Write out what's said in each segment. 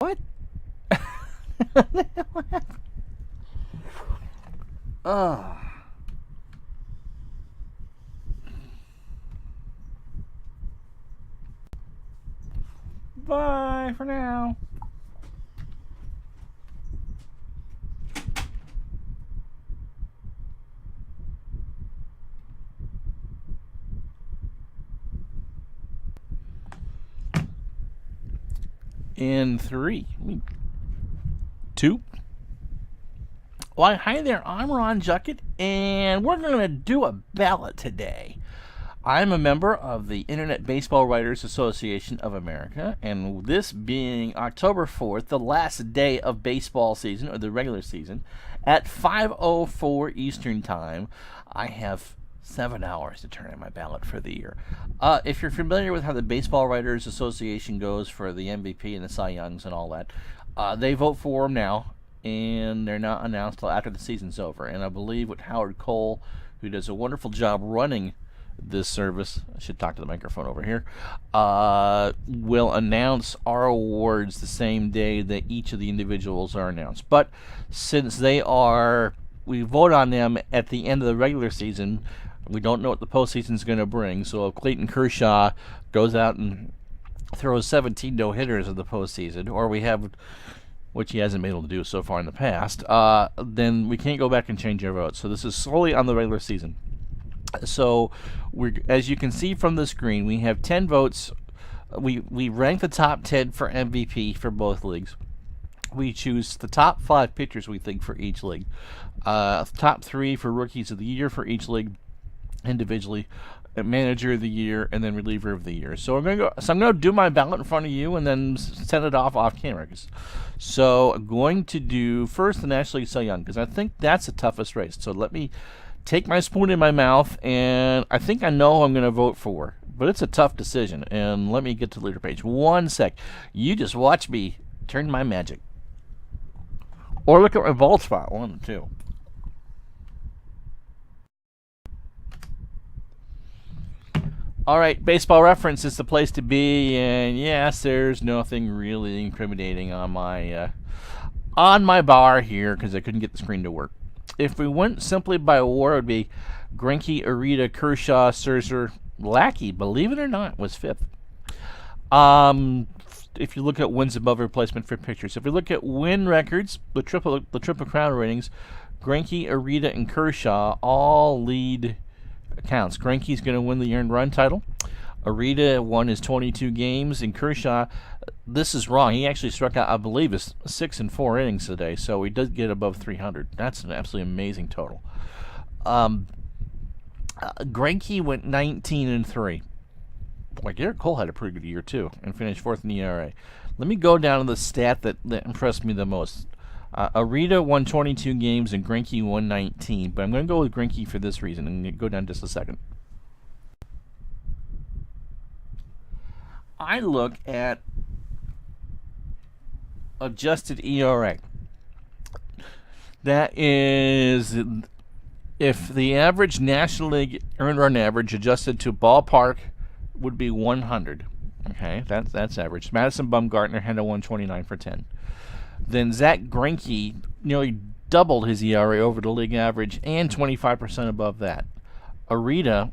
What? Oh. Bye for now. In 3, 2. Why, hi there, I'm Ron Juckett, and we're going to do a ballot today. I'm a member of the Internet Baseball Writers Association of America, and this being October 4th, the last day of baseball season, or the regular season, at 5:04 Eastern Time, I have 7 hours to turn in my ballot for the year. If you're familiar with how the Baseball Writers Association goes for the MVP and the Cy Youngs and all that, they vote for them now, and they're not announced till after the season's over. And I believe with Howard Cole, who does a wonderful job running this service, I should talk to the microphone over here, will announce our awards the same day that each of the individuals are announced. But since we vote on them at the end of the regular season, we don't know what the postseason is going to bring. So if Clayton Kershaw goes out and throws 17 no-hitters in the postseason, or we have, which he hasn't been able to do so far in the past, then we can't go back and change our votes. So this is solely on the regular season. So as you can see from the screen, we have 10 votes. We rank the top 10 for MVP for both leagues. We choose the top 5 pitchers we think for each league. Top 3 for rookies of the year for each league individually, manager of the year, and then reliever of the year. So I'm going to do my ballot in front of you and then send it off camera. So I'm going to do first the National League Cy Young, because I think that's the toughest race. So let me take my spoon in my mouth, and I think I know who I'm going to vote for, but it's a tough decision. And let me get to the leader page. 1 sec. You just watch me turn my magic. Or look at my bald spot. 1 and 2. All right, Baseball Reference is the place to be, and yes, there's nothing really incriminating on my bar here because I couldn't get the screen to work. If we went simply by award, it would be Greinke, Ureta, Kershaw, Scherzer, Lackey, believe it or not, was 5th. If you look at wins above replacement for pitchers, if we look at win records, the triple crown ratings, Greinke, Ureta, and Kershaw all lead accounts. Greinke's going to win the earned run title. Ureta won his 22 games, and Kershaw, this is wrong. He actually struck out, I believe, his 6 and 4 innings today, so he does get above 300. That's an absolutely amazing total. Greinke went 19 and 3. Boy, Garrett Cole had a pretty good year too, and finished 4th in the ERA. Let me go down to the stat that impressed me the most. Ureta won 22 games and Greinke won 19, but I'm going to go with Greinke for this reason, and go down just a second. I look at adjusted ERA. That is, if the average National League earned run average adjusted to ballpark would be 100. Okay, that's average. Madison Bumgarner had a 129 for 10. Then Zach Greinke nearly doubled his ERA over the league average and 25% above that. Ureta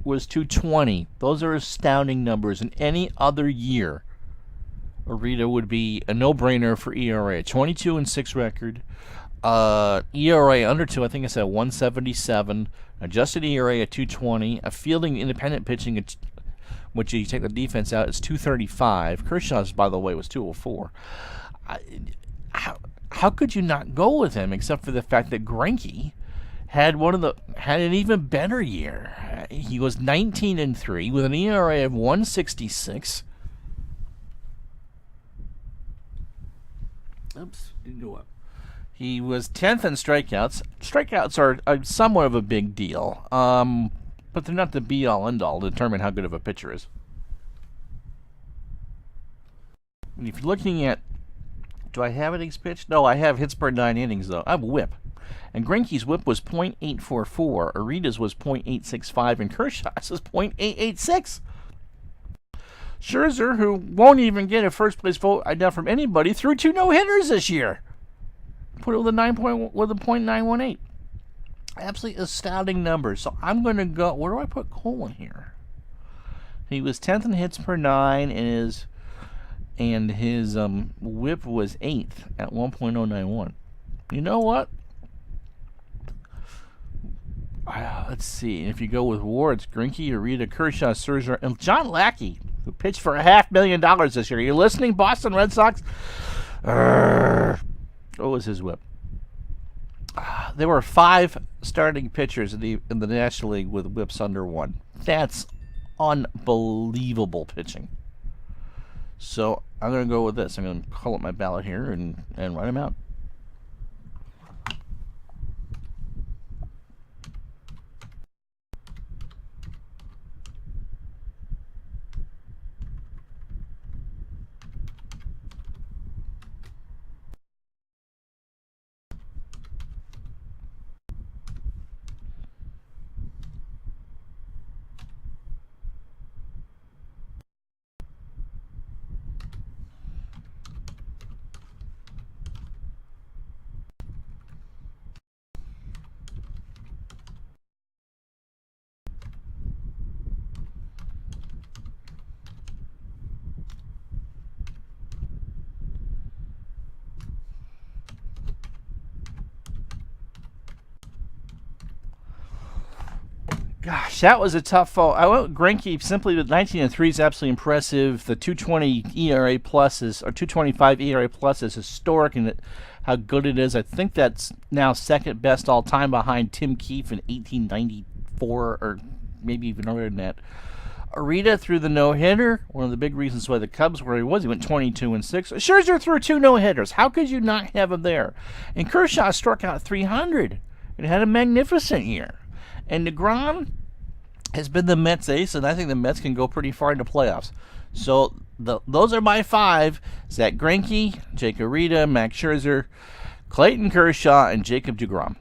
was 220. Those are astounding numbers. In any other year, Ureta would be a no-brainer for ERA. 22 and 6 record. ERA under 2, I think it's at 177. Adjusted ERA at 220. A fielding independent pitching, which you take the defense out, is 235. Kershaw's, by the way, was 204. How could you not go with him, except for the fact that Greinke had an even better year. He was 19 and 3 with an ERA of 166. Oops, didn't go up. He was 10th in strikeouts. Strikeouts are somewhat of a big deal, but they're not the be-all, end-all to determine how good of a pitcher is. And if you're looking at, do I have innings pitched? No, I have hits per 9 innings, though. I have whip. And Greinke's whip was .844. Ureta's was .865, and Kershaw's was .886. Scherzer, who won't even get a first place vote I doubt from anybody, threw 2 no-hitters this year. Put it with a .918. Absolutely astounding numbers. So I'm going to go. Where do I put Cole in here? He was 10th in hits per 9, and his WHIP was 8th at 1.091. You know what? Let's see. If you go with WAR, it's Greinke, Ureta, Kershaw, Scherzer, and John Lackey, who pitched for $500,000 this year. Are you listening, Boston Red Sox? What was his WHIP? There were 5 starting pitchers in the National League with WHIPs under 1. That's unbelievable pitching. So I'm going to go with this. I'm going to call up my ballot here and write them out. Gosh, that was a tough fall. I went Greinke simply with 19-3 is absolutely impressive. The 2.20 ERA plus is, or 2.25 ERA plus is historic in how good it is. I think that's now second best all time behind Tim Keefe in 1894, or maybe even earlier than that. Ureta threw the no-hitter. One of the big reasons why the Cubs were he was. He went 22-6. Scherzer threw 2 no-hitters. How could you not have him there? And Kershaw struck out 300 and had a magnificent year. And DeGrom has been the Mets ace, and I think the Mets can go pretty far into playoffs. So those are my 5. Zach Greinke, Jake Ureta, Max Scherzer, Clayton Kershaw, and Jacob DeGrom.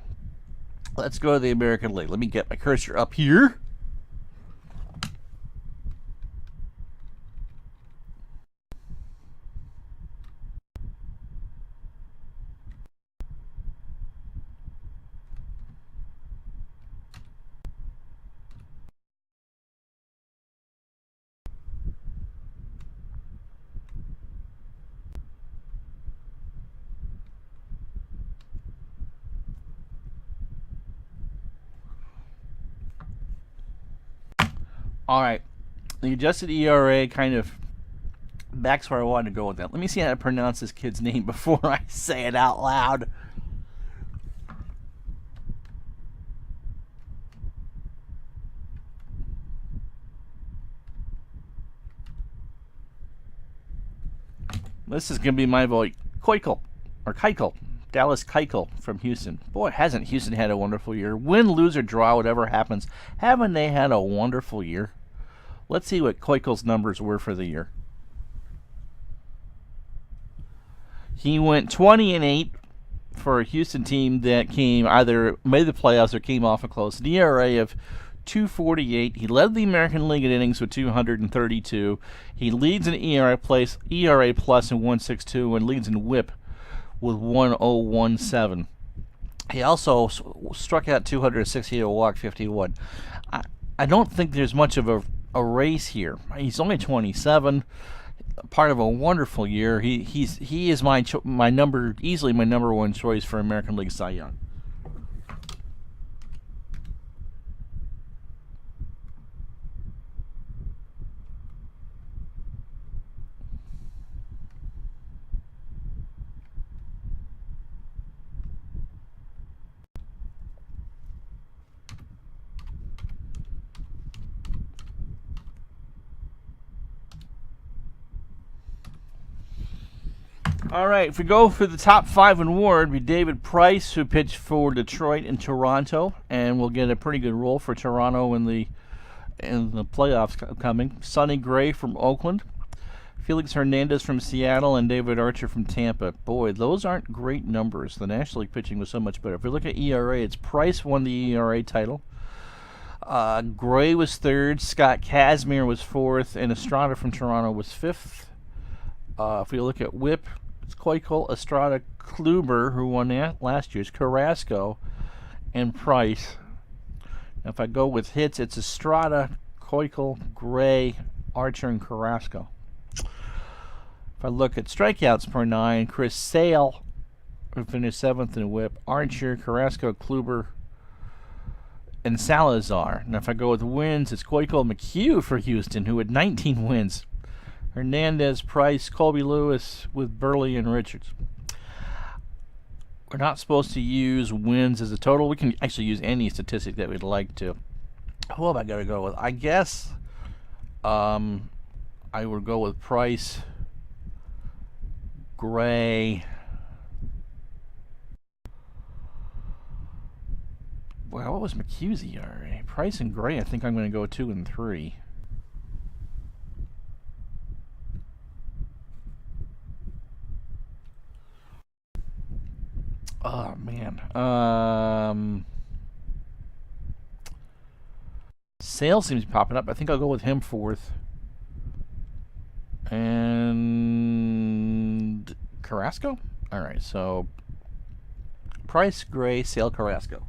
Let's go to the American League. Let me get my cursor up here. All right, the adjusted ERA kind of backs where I wanted to go with that. Let me see how to pronounce this kid's name before I say it out loud. This is going to be my vote. Keuchel. Dallas Keuchel from Houston. Boy, hasn't Houston had a wonderful year. Win, lose, or draw, whatever happens. Haven't they had a wonderful year? Let's see what Keuchel's numbers were for the year. He went 20-8 for a Houston team that either made the playoffs or came off a close. An ERA of 2.48. He led the American League in innings with 232. He leads in ERA plus in 1.62 and leads in WHIP with 1.017. He also struck out 260 to walk 51. I don't think there's much of a race here. He's only 27, part of a wonderful year. He is easily my number 1 choice for American League Cy Young. All right, if we go for the top 5 in WAR, it'd be David Price, who pitched for Detroit and Toronto, and will get a pretty good role for Toronto in the playoffs coming. Sonny Gray from Oakland, Felix Hernandez from Seattle, and David Archer from Tampa. Boy, those aren't great numbers. The National League pitching was so much better. If we look at ERA, it's Price won the ERA title. Gray was third. Scott Kazmir was fourth. And Estrada from Toronto was fifth. If we look at whip, it's Keuchel, Estrada, Kluber, who won that last year's, Carrasco, and Price. Now, if I go with hits, it's Estrada, Keuchel, Gray, Archer, and Carrasco. If I look at strikeouts per nine, Chris Sale, who finished seventh in whip, Archer, Carrasco, Kluber, and Salazar. Now, if I go with wins, it's Keuchel, McHugh for Houston, who had 19 wins. Hernandez, Price, Colby Lewis with Burley and Richards. We're not supposed to use wins as a total. We can actually use any statistic that we'd like to. Who have I got to go with? I guess I would go with Price, Gray. Well, what was McHugh's ERA? Price and Gray, I think I'm going to go 2 and 3. Oh, man. Sale seems to be popping up. I think I'll go with him fourth. And Carrasco? All right, so Price, Gray, Sale, Carrasco.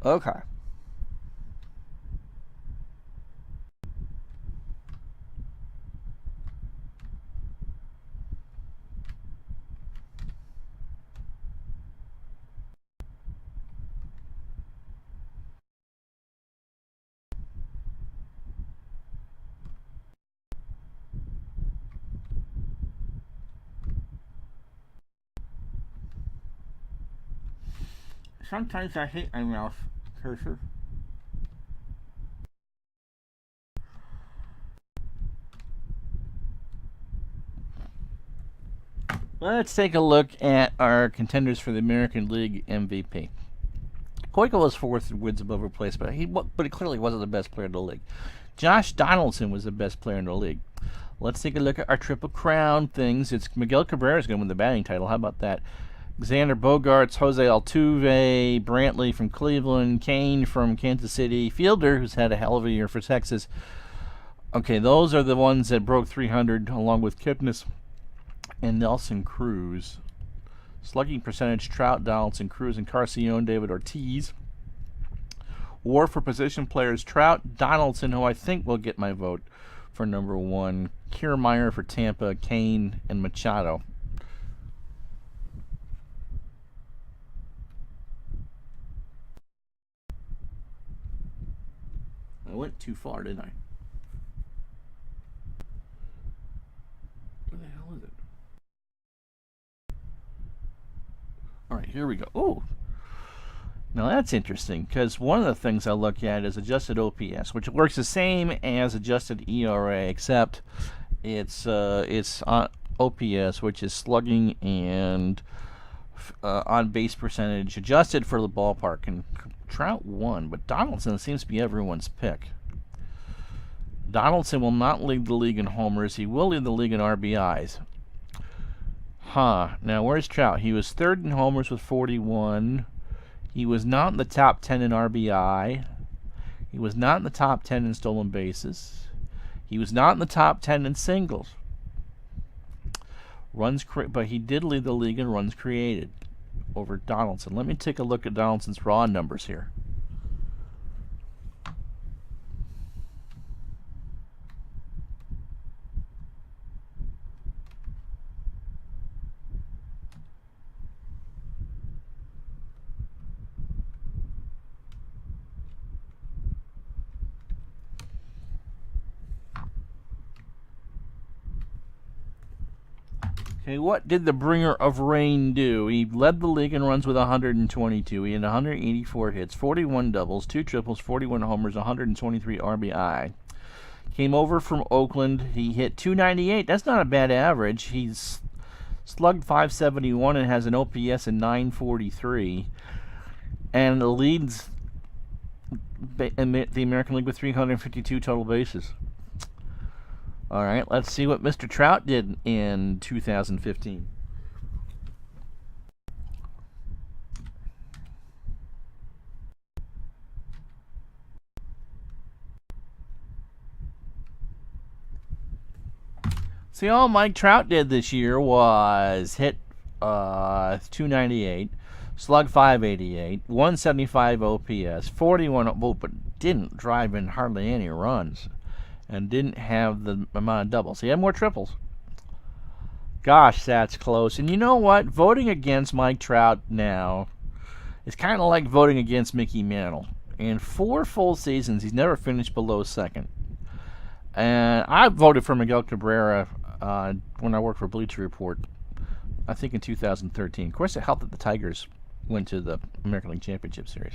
Okay. Sometimes I hate my mouse cursor. Let's take a look at our contenders for the American League MVP. Keuchel was fourth in wins above replacement, but he clearly wasn't the best player in the league. Josh Donaldson was the best player in the league. Let's take a look at our Triple Crown things. It's Miguel Cabrera's going to win the batting title. How about that? Xander Bogaerts, Jose Altuve, Brantley from Cleveland, Kane from Kansas City, Fielder, who's had a hell of a year for Texas. Okay, those are the ones that broke 300, along with Kipnis and Nelson Cruz. Slugging percentage, Trout, Donaldson, Cruz, and Carcion, David Ortiz. War for position players, Trout, Donaldson, who I think will get my vote for number one, Kiermaier for Tampa, Kane, and Machado. I went too far, didn't I? Where the hell is it? Alright, here we go. Oh! Now that's interesting, because one of the things I look at is adjusted OPS, which works the same as adjusted ERA, except it's on OPS, which is slugging and on base percentage adjusted for the ballpark. And Trout won, but Donaldson seems to be everyone's pick. Donaldson will not lead the league in homers. He will lead the league in RBIs. Now where's Trout? He was third in homers with 41. He was not in the top 10 in RBI. He was not in the top 10 in stolen bases. He was not in the top 10 in singles. But he did lead the league in runs created over Donaldson. Let me take a look at Donaldson's raw numbers here. Okay, what did the bringer of rain do? He led the league in runs with 122. He had 184 hits, 41 doubles, 2 triples, 41 homers, 123 RBI. Came over from Oakland. He hit 298. That's not a bad average. He's slugged .571 and has an OPS of .943, and leads the American League with 352 total bases. All right, let's see what Mr. Trout did in 2015. See, all Mike Trout did this year was hit .298, slug .588, 175 OPS, 41, but didn't drive in hardly any runs, and didn't have the amount of doubles. He had more triples. Gosh, that's close. And you know what? Voting against Mike Trout now is kind of like voting against Mickey Mantle. In 4 full seasons, he's never finished below second. And I voted for Miguel Cabrera when I worked for Bleacher Report, I think in 2013. Of course, it helped that the Tigers went to the American League Championship Series.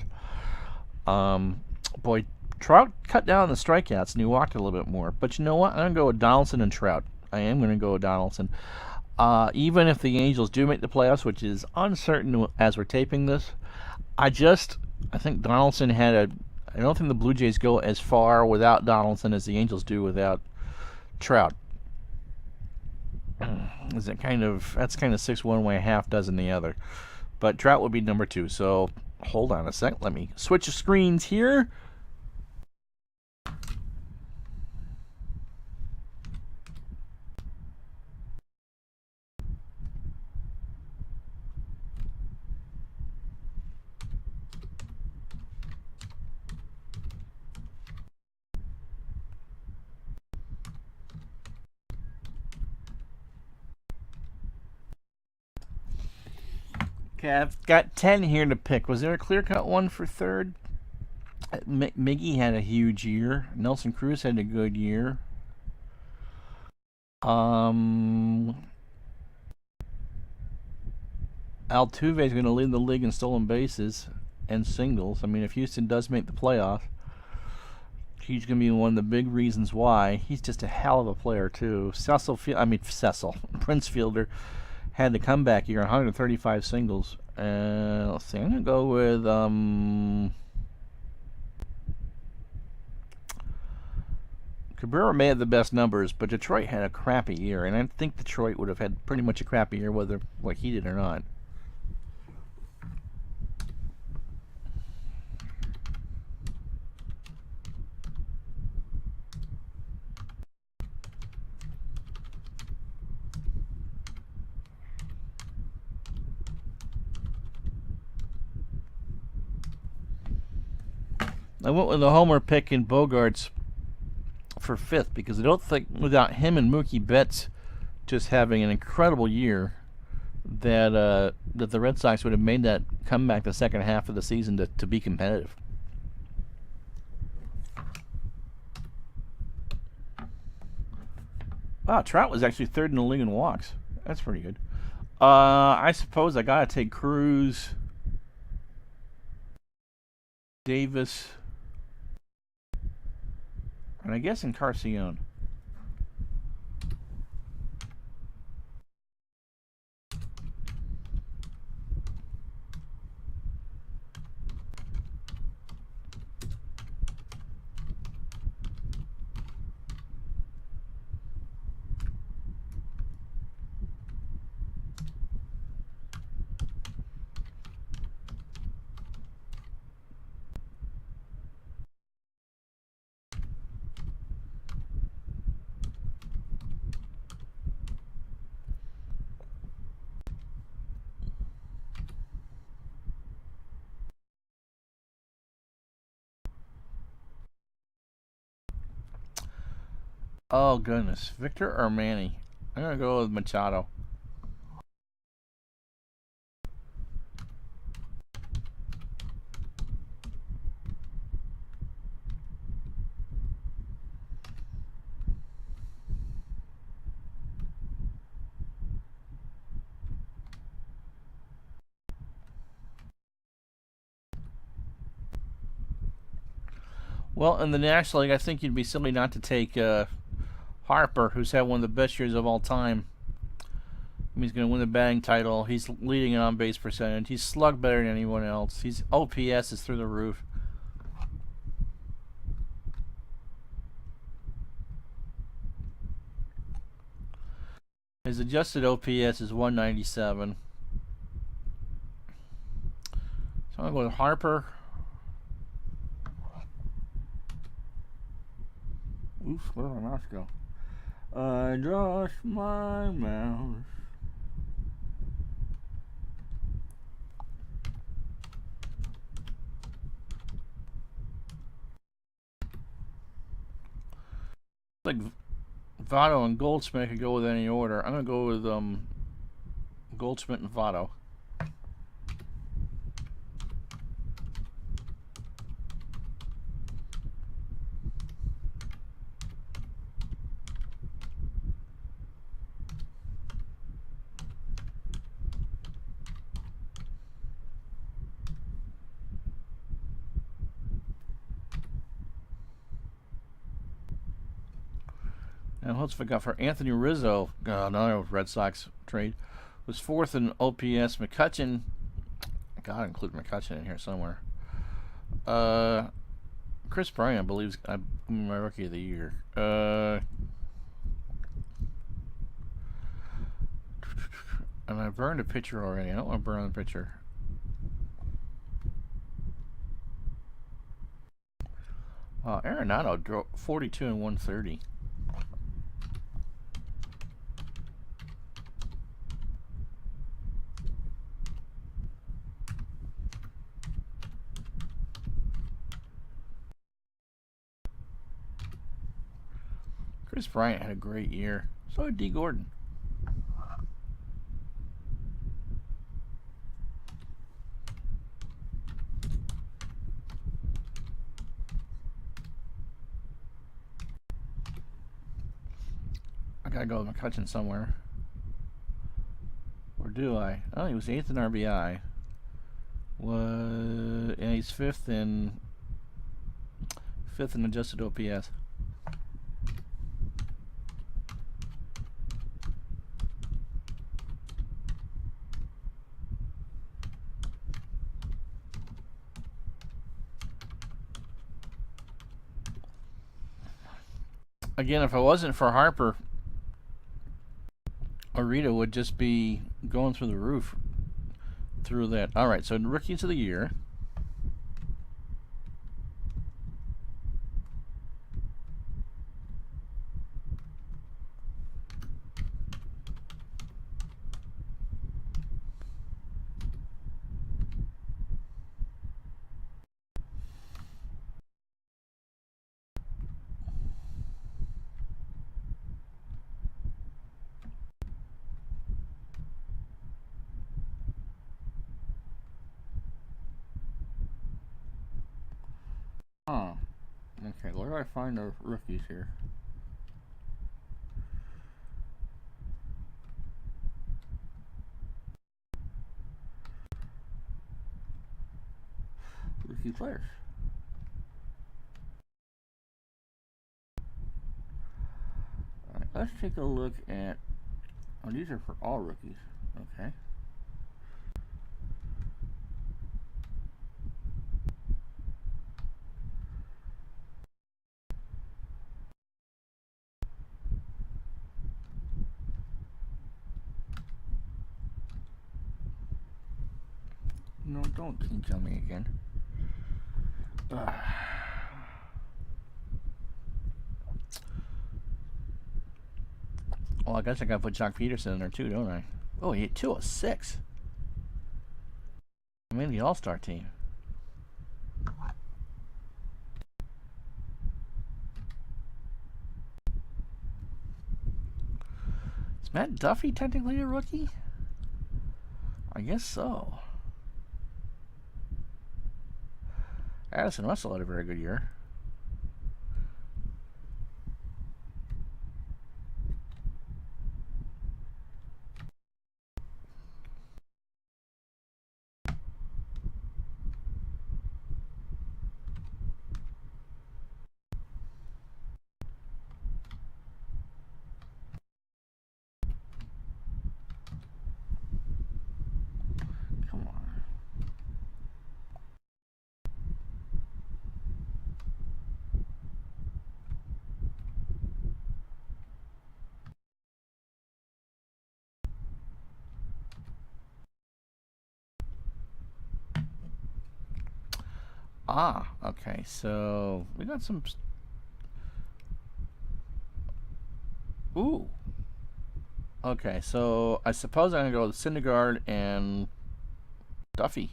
Boy, Trout cut down on the strikeouts and he walked a little bit more. But you know what? I'm going to go with Donaldson and Trout. I am going to go with Donaldson. Even if the Angels do make the playoffs, which is uncertain as we're taping this, I think Donaldson I don't think the Blue Jays go as far without Donaldson as the Angels do without Trout. That's kind of 6 one way, half dozen the other. But Trout would be number 2. So hold on a sec. Let me switch the screens here. Okay, I've got 10 here to pick. Was there a clear-cut one for third? Miggy had a huge year. Nelson Cruz had a good year. Altuve is going to lead the league in stolen bases and singles. I mean, if Houston does make the playoffs, he's going to be one of the big reasons why. He's just a hell of a player, too. Prince Fielder had the comeback year, 135 singles. Let's see, I'm going to go with Cabrera may have the best numbers, but Detroit had a crappy year, and I think Detroit would have had pretty much a crappy year whether he did or not. I went with the homer pick in Bogarts for 5th because I don't think without him and Mookie Betts just having an incredible year that the Red Sox would have made that comeback the second half of the season to be competitive. Wow, Trout was actually 3rd in the league in walks. That's pretty good. I suppose I gotta take Cruz, Davis, and I guess Encarnacion. Oh, goodness. Victor or Manny? I'm going to go with Machado. Well, in the National League, I think you'd be silly not to take Harper, who's had one of the best years of all time. He's going to win the batting title. He's leading in on base percentage. He's slugged better than anyone else. His OPS is through the roof. His adjusted OPS is 197. So I'm going to go with Harper. Oops, where did my mouse go? I lost my mouse. Like Votto and Goldschmidt could go with any order. I'm gonna go with Goldschmidt and Votto. Now, what's we got for Anthony Rizzo? Another Red Sox trade. Was fourth in OPS. McCutchen. Gotta include McCutchen in here somewhere. Chris Bryant, I believe, is my rookie of the year. And I burned a pitcher already. I don't want to burn the pitcher. Arenado drove 42 and 130. Chris Bryant had a great year. So did D. Gordon. I gotta go with McCutchen somewhere. Or do I? Oh, he was 8th in RBI. And he's 5th in adjusted OPS. Again, if it wasn't for Harper, Arita would just be going through the roof through that. All right, so rookies of the year. Huh. Okay, where do I find the rookies here? Rookie players. Alright, let's take a look at... Oh, these are for all rookies. Okay. No, don't tell me again. Well, I guess I gotta put Jock Peterson in there too, don't I? Oh, he hit 206. I mean, the All-Star team. Is Matt Duffy technically a rookie? I guess so. Addison Russell had a very good year. Okay, so we got some. Ooh. Okay, so I suppose I'm gonna go with Syndergaard and Duffy.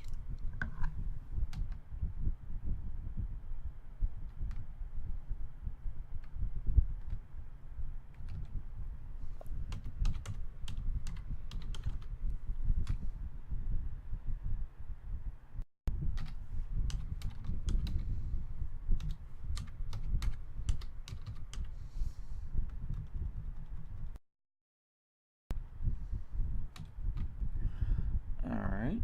All right.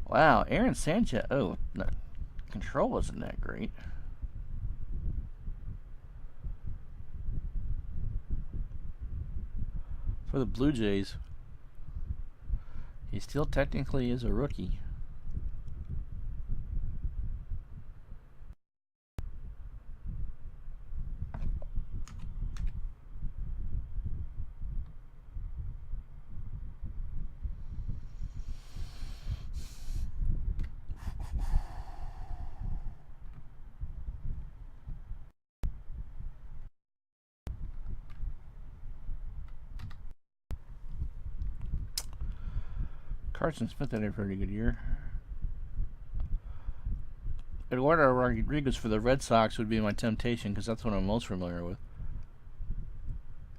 Wow, Aaron Sanchez. Oh, no, control wasn't that great. For the Blue Jays, he still technically is a rookie. Carson Smith had a pretty good year. Eduardo Rodriguez for the Red Sox would be my temptation because that's what I'm most familiar with.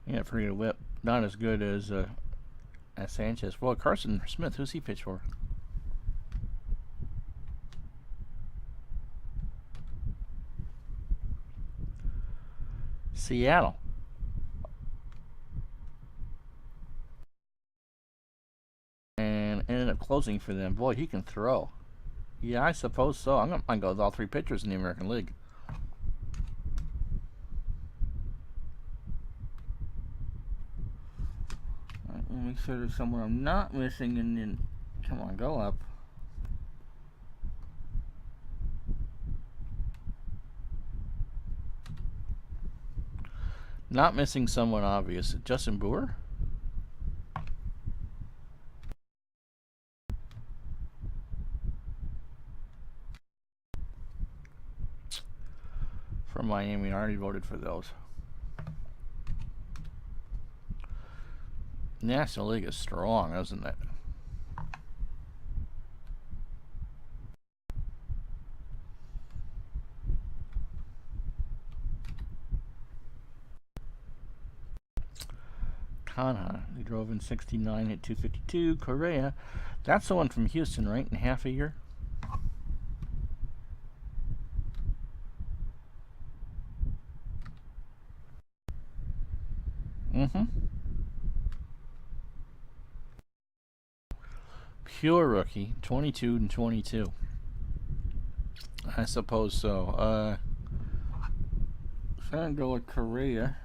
Yeah, pretty good whip. Not as good as Sanchez. Well, Carson Smith, who's he pitch for? Seattle. And ended up closing for them. Boy, he can throw. Yeah, I suppose so. I'm going to go with all three pitchers in the American League. Right, let me make sure there's someone I'm not missing, and then come on, go up. Not missing someone obvious. Justin Boer? From Miami. I already voted for those. National League is strong, isn't it? Kanha, he drove in 69 at 252. Correa, that's the one from Houston, right? In half a year? Mm-hmm. Pure rookie, 22 and 22. I suppose so. I'm gonna go with Correa.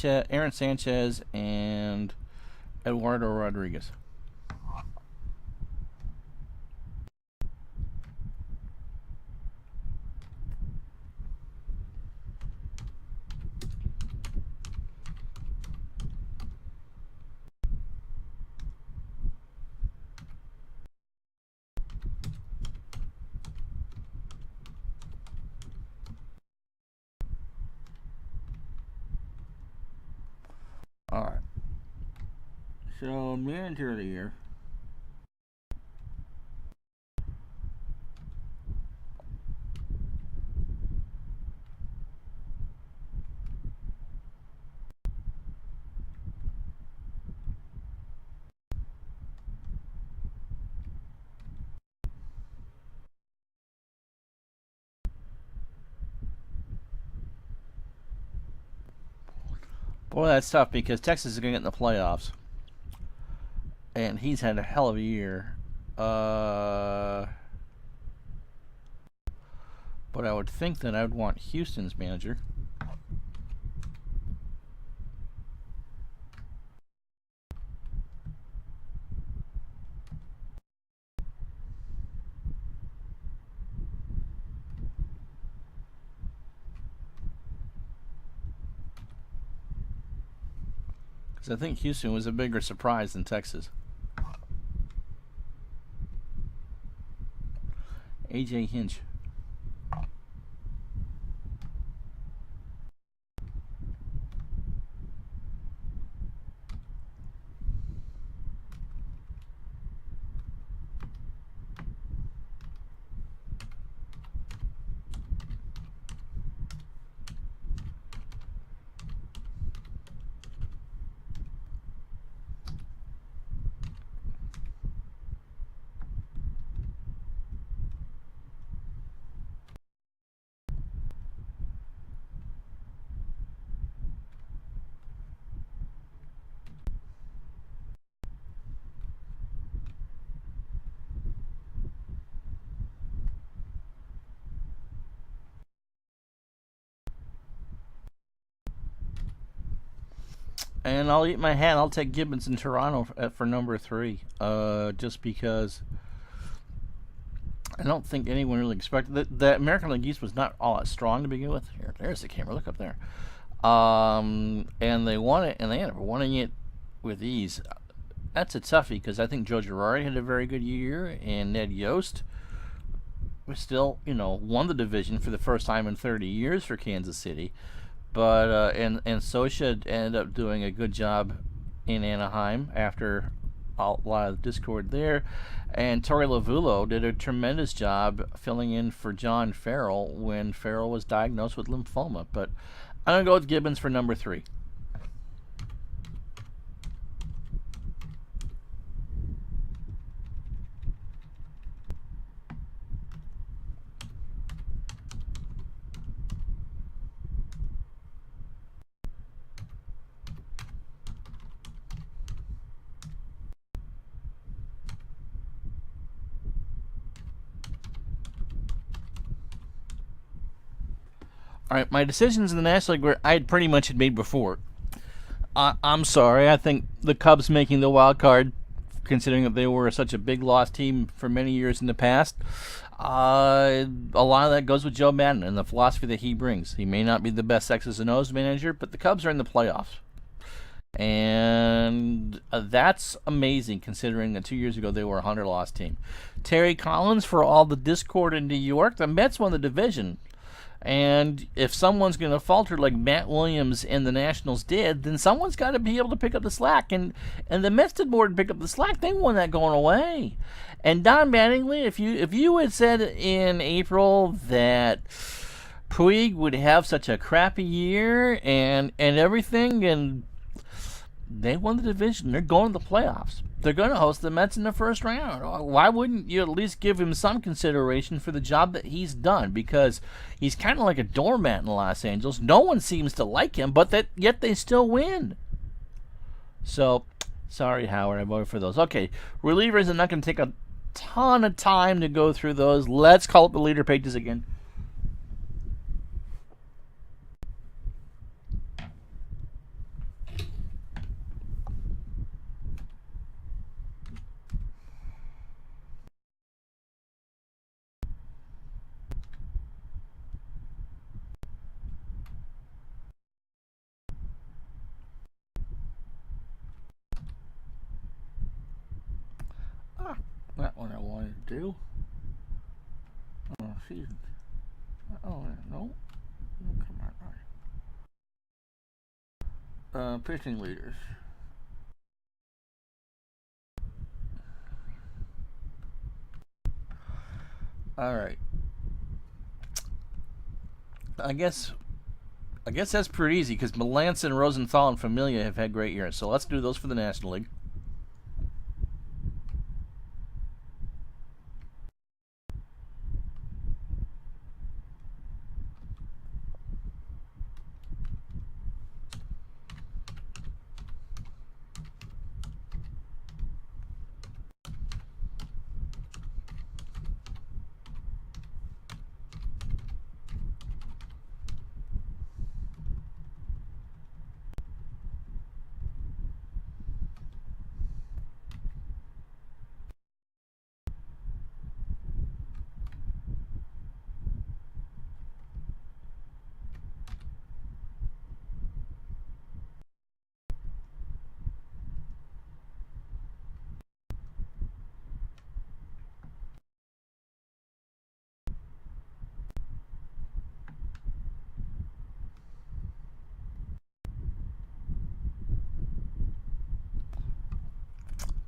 Aaron Sanchez, and Eduardo Rodriguez. All right. So, manager of the year. Boy, that's tough because Texas is going to get in the playoffs. And he's had a hell of a year. But I would think that I would want Houston's manager. Because I think Houston was a bigger surprise than Texas. AJ Hinch. And I'll eat my hat. I'll take Gibbons in Toronto for number 3. Just because I don't think anyone really expected the American League East was not all that strong to begin with. There's the camera. Look up there. And they won it, and they ended up winning it with ease. That's a toughie because I think Joe Girardi had a very good year, and Ned Yost was still, won the division for the first time in 30 years for Kansas City. But and Sosha ended up doing a good job in Anaheim after a lot of discord there, and Torey Lovullo did a tremendous job filling in for John Farrell when Farrell was diagnosed with lymphoma. But I'm gonna go with Gibbons for number 3. All right, my decisions in the National League were I had pretty much had made before. I'm sorry. I think the Cubs making the wild card, considering that they were such a big loss team for many years in the past, a lot of that goes with Joe Maddon and the philosophy that he brings. He may not be the best X's and O's manager, but the Cubs are in the playoffs. And that's amazing considering that 2 years ago they were a 100-loss team. Terry Collins, for all the discord in New York, the Mets won the division. And if someone's going to falter like Matt Williams and the Nationals did, then someone's got to be able to pick up the slack. And the Mets did more than pick up the slack. They won that going away. And Don Mattingly, if you had said in April that Puig would have such a crappy year and everything, and they won the division. They're going to the playoffs. They're going to host the Mets in the first round. Why wouldn't you at least give him some consideration for the job that he's done? Because he's kind of like a doormat in Los Angeles. No one seems to like him, but yet they still win. So, sorry, Howard, I voted for those. Okay, relievers. I'm not going to take a ton of time to go through those. Let's call up the leader pages again. That one I wanted to do. Oh, season. Oh, no. Come on. Pitching leaders. All right. I guess that's pretty easy because Melanson, Rosenthal, and Familia have had great years. So let's do those for the National League.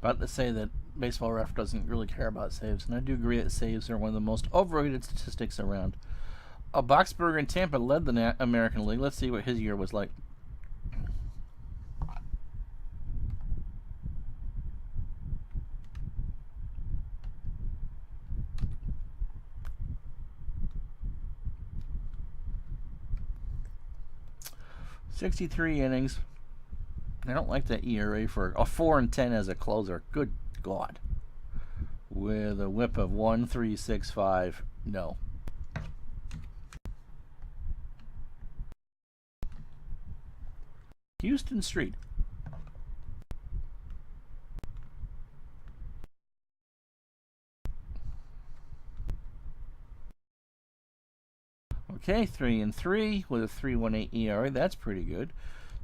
About to say that Baseball Ref doesn't really care about saves, and I do agree that saves are one of the most overrated statistics around. Boxberger in Tampa led the American League. Let's see what his year was like. .63 innings. I don't like that ERA for a 4-10 as a closer. Good God. With a whip of 1.365. No. Houston Street. Okay, 3-3 with a 3.18 ERA. That's pretty good.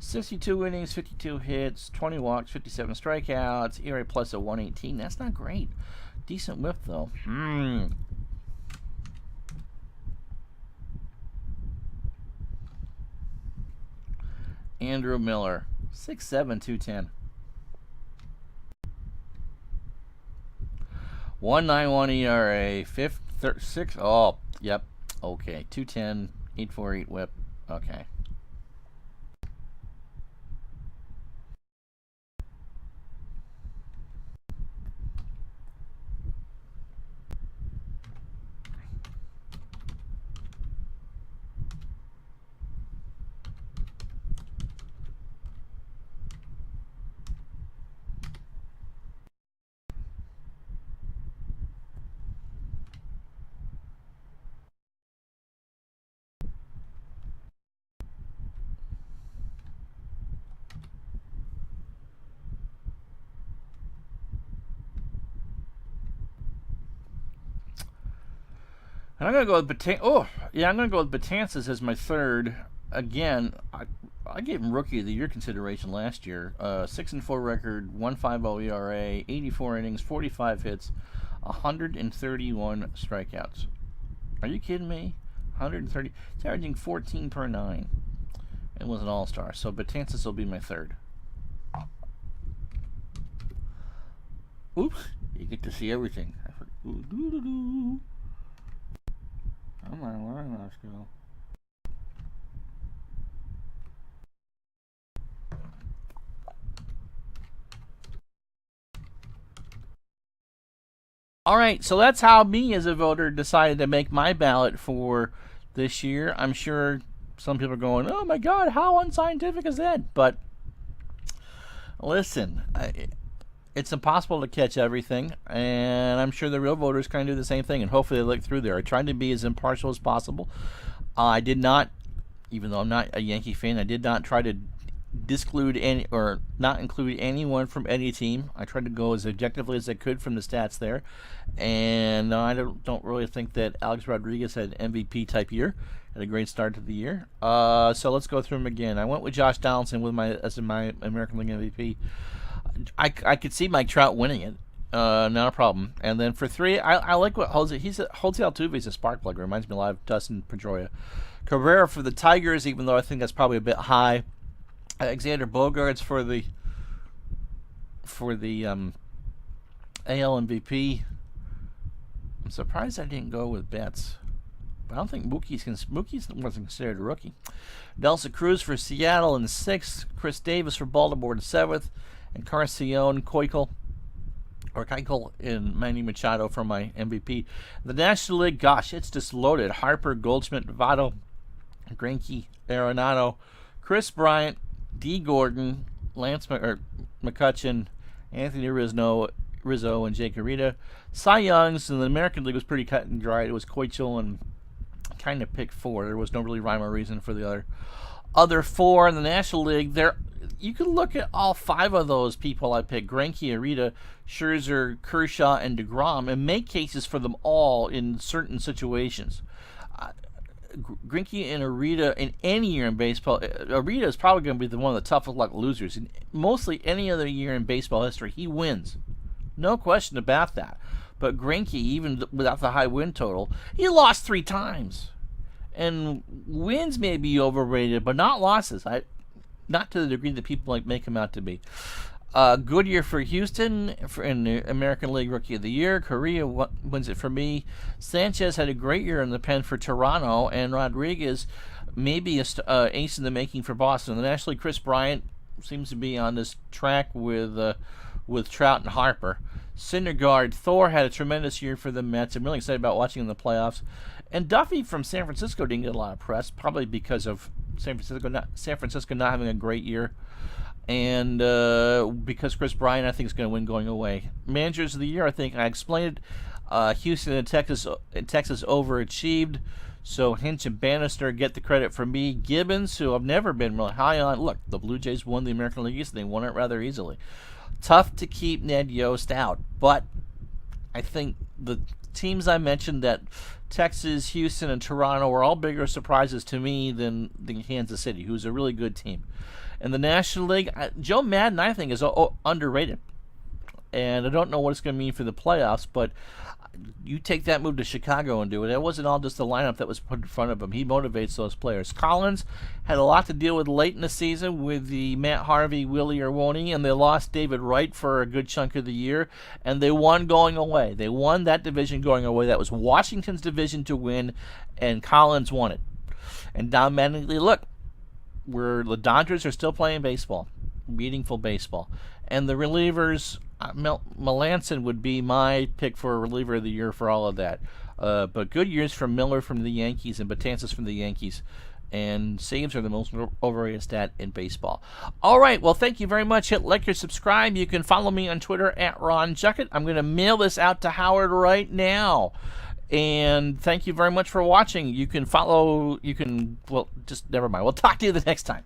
62 innings, 52 hits, 20 walks, 57 strikeouts, ERA plus a 1.18. That's not great. Decent whip, though. Andrew Miller, 6'7", 210. 1.91 ERA, 6. Oh, yep. Okay, 210, 8.48 whip. Okay. And I'm gonna go with I'm gonna go with Betances as my third. Again, I gave him Rookie of the Year consideration last year. 6-4 record, 1.50 ERA, 84 innings, 45 hits, 131 strikeouts. Are you kidding me? 130, it's averaging 14 per 9. It was an all-star, so Betances will be my third. Oops, you get to see everything. Come on, let's go. All right, so that's how me as a voter decided to make my ballot for this year. I'm sure some people are going, oh my God, how unscientific is that? But listen, it's impossible to catch everything, and I'm sure the real voters kind of do the same thing, and hopefully they look through there. I tried to be as impartial as possible. I did not, even though I'm not a Yankee fan, I did not try to disclude any or not include anyone from any team. I tried to go as objectively as I could from the stats there, and I don't really think that Alex Rodriguez had an MVP type year. Had a great start to the year. So let's go through them again. I went with Josh Donaldson as my American League MVP. I could see Mike Trout winning it. Not a problem. And then for 3, I like what Jose Altuve is a spark plug. Reminds me a lot of Dustin Pedroia. Cabrera for the Tigers, even though I think that's probably a bit high. Alexander Bogaerts for the AL MVP. I'm surprised I didn't go with Betts. I don't think Mookie's wasn't considered a rookie. Nelson Cruz for Seattle in 6th. Chris Davis for Baltimore in 7th. And Carcione, Keuchel and Manny Machado for my MVP. The National League, gosh, it's just loaded. Harper, Goldschmidt, Votto, Greinke, Arenado, Chris Bryant, D. Gordon, Lance McCutcheon, Anthony Rizzo, and Jake Arrieta. Cy Young's in the American League was pretty cut and dried. It was Keuchel and kind of picked 4. There was no really rhyme or reason for the other 4 in the National League. You can look at all 5 of those people I picked: Greinke, Arrieta, Scherzer, Kershaw, and DeGrom, and make cases for them all in certain situations. Greinke and Arrieta in any year in baseball, Arrieta is probably going to be one of the toughest luck losers. In mostly any other year in baseball history, he wins. No question about that. But Greinke, even without the high win total, he lost 3 times. And wins may be overrated, but not losses. Not to the degree that people like make him out to be. Good year for Houston in the American League Rookie of the Year. Correa wins it for me. Sanchez had a great year in the pen for Toronto, and Rodriguez maybe a ace in the making for Boston. In the National League, Chris Bryant seems to be on this track with Trout and Harper. Syndergaard, Thor had a tremendous year for the Mets. I'm really excited about watching in the playoffs. And Duffy from San Francisco didn't get a lot of press, probably because of San Francisco not having a great year, and because Chris Bryant I think is going to win going away. Managers of the year, I think I explained it. Houston and Texas overachieved, so Hinch and Bannister get the credit from me. Gibbons, who I've never been really high on. Look, the Blue Jays won the American League East, and they won it rather easily. Tough to keep Ned Yost out, but I think the teams I mentioned, that Texas, Houston, and Toronto, were all bigger surprises to me than Kansas City, who's a really good team. In the National League, Joe Madden, I think, is underrated. And I don't know what it's going to mean for the playoffs, but you take that move to Chicago and do it. It wasn't all just the lineup that was put in front of him. He motivates those players. Collins had a lot to deal with late in the season with the Matt Harvey, Willie or won't he, and they lost David Wright for a good chunk of the year, and they won going away. They won that division going away. That was Washington's division to win, and Collins won it. And dominantly, look, the Dodgers are still playing baseball, meaningful baseball. And the relievers, Melanson would be my pick for a reliever of the year for all of that. But good years from Miller from the Yankees and Betances from the Yankees. And saves are the most overrated stat in baseball. All right, well, thank you very much. Hit like or subscribe. You can follow me on Twitter at Ron Juckett. I'm going to mail this out to Howard right now. And thank you very much for watching. Well, just never mind. We'll talk to you the next time.